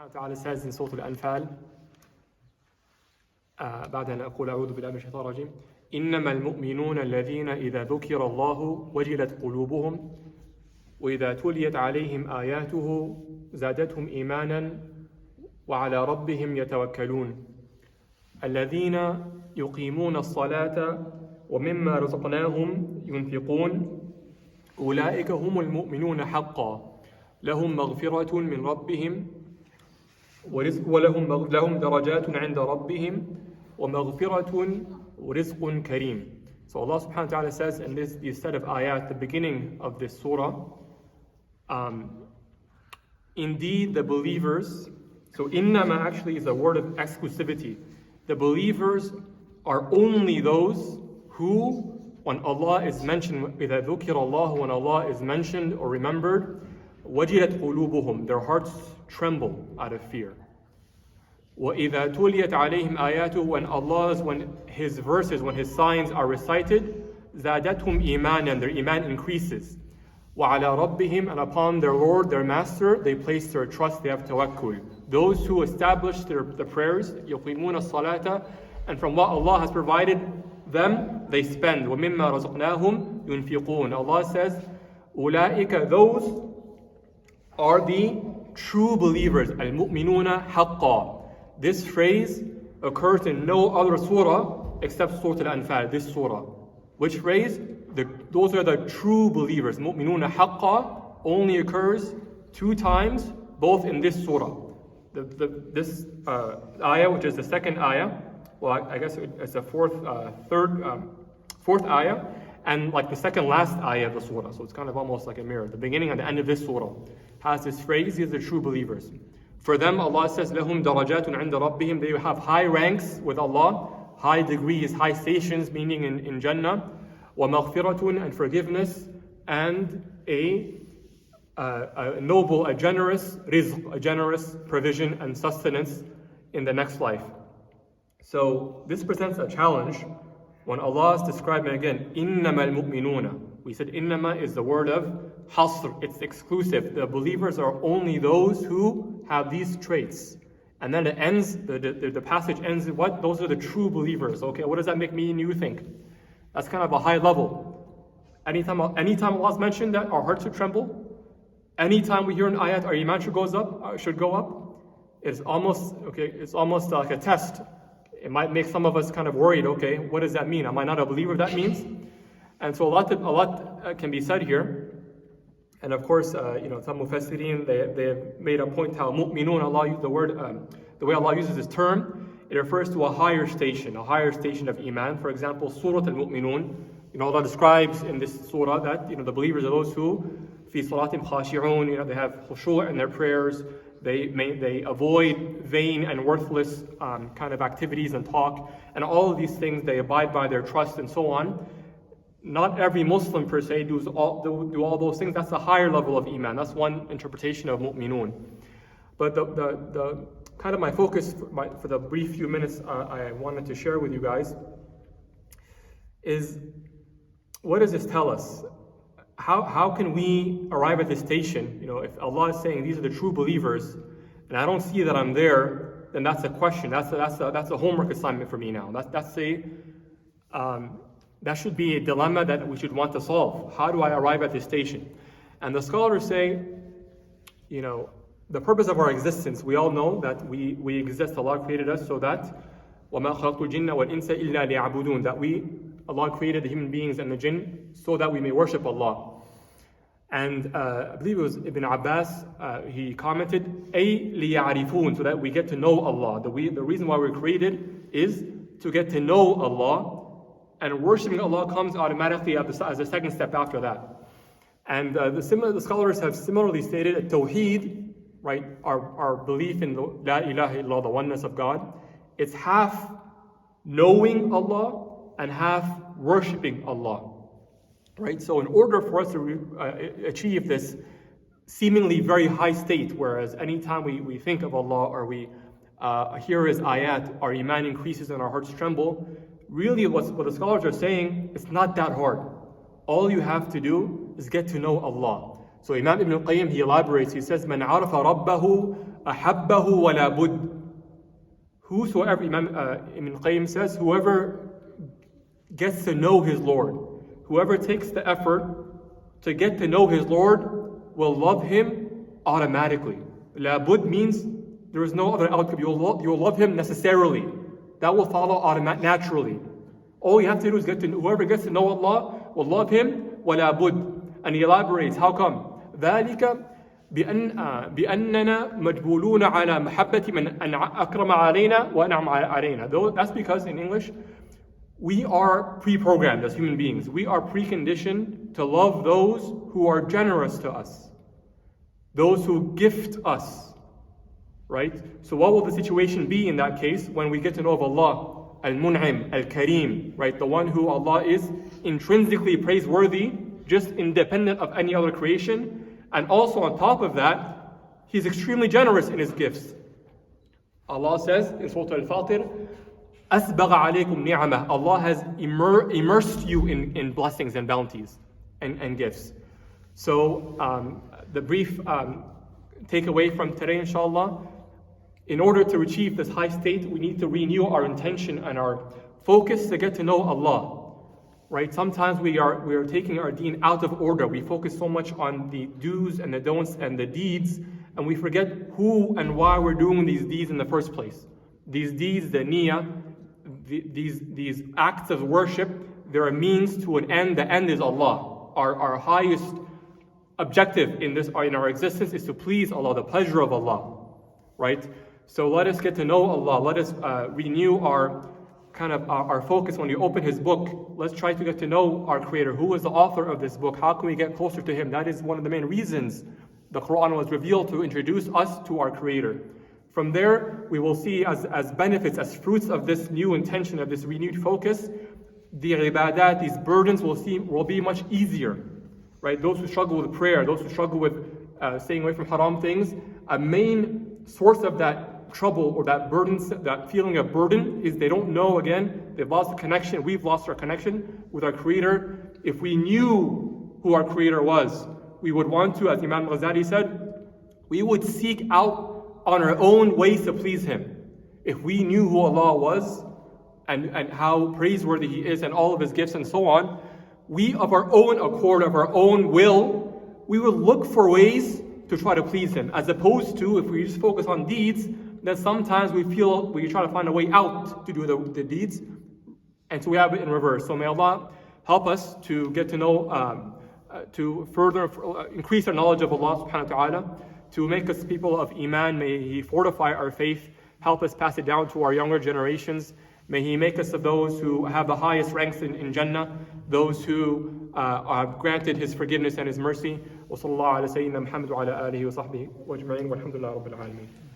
subhanahu wa ta'ala says in Surah Al-Anfal, بعد أن أقول أعوذ بالله من الشيطان الرجيم إنما المؤمنون الذين إذا ذكر الله وجلت قلوبهم وإذا تليت عليهم آياته زادتهم إيمانا وعلى ربهم يتوكلون الذين يقيمون الصلاة ومما رزقناهم ينفقون أولئك هم المؤمنون حقا لهم مغفرة من ربهم ورزق ولهم درجات عند ربهم ومغفرة ورزق كريم. So Allah subhanahu wa ta'ala says in this set of ayat, the beginning of this surah, indeed the believers, so innama actually is a word of exclusivity. The believers are only those who, when Allah is mentioned, إِذَا ذُكِرَ اللَّهُ, when Allah is mentioned or remembered, وَجِلَتْ قُلُوبُهُم, their hearts tremble out of fear. وَإِذَا تُلِيَتْ عَلَيْهِمْ آيَاتُهُ, when His verses, when His signs are recited, زَادَتْهُمْ إِيمَانًا, their iman increases. وَعَلَى رَبِّهِمْ, and upon their Lord, their Master, they place their trust, they have tawakkul. Those who establish the prayers, يُقِيمُونَ الصَّلَاةَ, and from what Allah has provided them, they spend. وَمِمَّا رَزَقْنَاهُمْ يُنْفِقُونَ. Allah says, أُولَٰئِكَ, those are the true believers, al-mu'minuna haqqa. This phrase occurs in no other surah except Surah Al-Anfal, this surah. Which phrase? Those are the true believers. Mu'minuna haqqa only occurs 2 times, both in this surah. This ayah, which is the second ayah, well, I guess it's the fourth ayah, and like the second last ayah of the surah. So it's kind of almost like a mirror. The beginning and the end of this surah has this phrase, these are the true believers. For them, Allah says, لَهُمْ دَرَجَاتٌ عِنْدَ رَبِّهِمْ, they have high ranks with Allah, high degrees, high stations, meaning in Jannah, وَمَغْفِرَةٌ, and forgiveness, and a noble, a generous rizq, a generous provision and sustenance in the next life. So this presents a challenge when Allah is describing again, إِنَّمَا الْمُؤْمِنُونَ. We said innama is the word of hasr, it's exclusive. The believers are only those who have these traits. And then it ends, the passage ends with what? Those are the true believers. Okay, what does that make me and you think? That's kind of a high level. Anytime Allah is mentioned, that our hearts should tremble. Anytime we hear an ayat, our iman should go up. It's almost like a test. It might make some of us kind of worried. Okay, what does that mean? Am I not a believer? That means. And so a lot can be said here. And of course, some mufassirin, they have made a point how mu'minun, Allah used the word, the way Allah uses this term, it refers to a higher station of iman. For example, Surah Al-Mu'minun, Allah describes in this surah that, the believers are those who, fi salatim khashi'un, they have khushu' in their prayers, they avoid vain and worthless kind of activities and talk, and all of these things, they abide by their trust and so on. Not every Muslim per se do all those things. That's a higher level of iman. That's one interpretation of mu'minun. But the kind of my focus for the brief few minutes I wanted to share with you guys is, what does this tell us? How can we arrive at this station? If Allah is saying these are the true believers, and I don't see that I'm there, then that's a question. That's a homework assignment for me now. That should be a dilemma that we should want to solve. How do I arrive at this station? And the scholars say, the purpose of our existence, we all know that we exist. Allah created us so that وَمَا خَلَقْتُ الْجِنَّ وَالْإِنسَ إِلَّا لِيَعْبُدُونَ, that Allah created the human beings and the jinn so that we may worship Allah. And I believe it was Ibn Abbas, he commented, أَيْ لِيَعْرِفُونَ, so that we get to know Allah. The reason why we're created is to get to know Allah, and worshiping Allah comes automatically as a second step after that. And the scholars have similarly stated that Tawheed, right, our belief in the La ilaha illallah, the oneness of God, it's half knowing Allah and half worshiping Allah. Right? So in order for us to achieve this seemingly very high state, whereas anytime we think of Allah or we hear His ayat, our iman increases and our hearts tremble, really what the scholars are saying, it's not that hard. All you have to do is get to know Allah. So Imam Ibn al-Qayyim, he elaborates, he says, مَنْ عَرَفَ رَبَّهُ أحبه ولا بد. Whosoever, Ibn Qayyim says, whoever gets to know his Lord, whoever takes the effort to get to know his Lord will love him automatically. La bud means there is no other outcome. You'll love him necessarily. That will follow naturally. All you have to do is whoever gets to know Allah will love him, ولا بد. And he elaborates, how come? ذلك بأننا مجبولون على محبة من أكرم علينا وأنعم علينا. That's because in English, we are pre-programmed as human beings. We are preconditioned to love those who are generous to us, those who gift us, right? So what will the situation be in that case when we get to know of Allah, Al-Mun'im, Al-Kareem, right? The one who Allah is intrinsically praiseworthy, just independent of any other creation. And also on top of that, He's extremely generous in His gifts. Allah says in Surah Al-Fatir, أَسْبَغَ عَلَيْكُمْ نِعَمَهُ. Allah has immersed you in blessings and bounties and gifts. So the brief takeaway from today, inshallah, in order to achieve this high state, we need to renew our intention and our focus to get to know Allah. Right? Sometimes we are taking our deen out of order. We focus so much on the do's and the don'ts and the deeds, and we forget who and why we're doing these deeds in the first place. These deeds, the niyyah, these acts of worship, they're a means to an end. The end is Allah. Our highest objective in our existence is to please Allah, the pleasure of Allah. Right? So let us get to know Allah. Let us renew our focus when we open His book. Let's try to get to know our Creator. Who is the author of this book? How can we get closer to Him? That is one of the main reasons the Quran was revealed, to introduce us to our Creator. From there, we will see as benefits, as fruits of this new intention, of this renewed focus, the ibadat, these burdens will be much easier. Right? Those who struggle with prayer, those who struggle with staying away from haram things, a main source of that trouble or that burden, that feeling of burden, is they don't know, again, they've lost the connection, we've lost our connection with our Creator. If we knew who our Creator was, we would want to, as Imam Ghazali said, we would seek out on our own ways to please Him. If we knew who Allah was and how praiseworthy He is and all of His gifts and so on, we of our own accord, of our own will, we would look for ways to try to please Him, as opposed to if we just focus on deeds, then sometimes we try to find a way out to do the deeds, and so we have it in reverse. So may Allah help us to get to know, to further increase our knowledge of Allah subhanahu wa ta'ala, to make us people of Iman. May He fortify our faith, help us pass it down to our younger generations. May He make us of those who have the highest ranks in Jannah, those who have granted His forgiveness and His mercy. وصلى الله على سيدنا محمد وعلى آله وصحبه وأجمعين والحمد لله رب العالمين.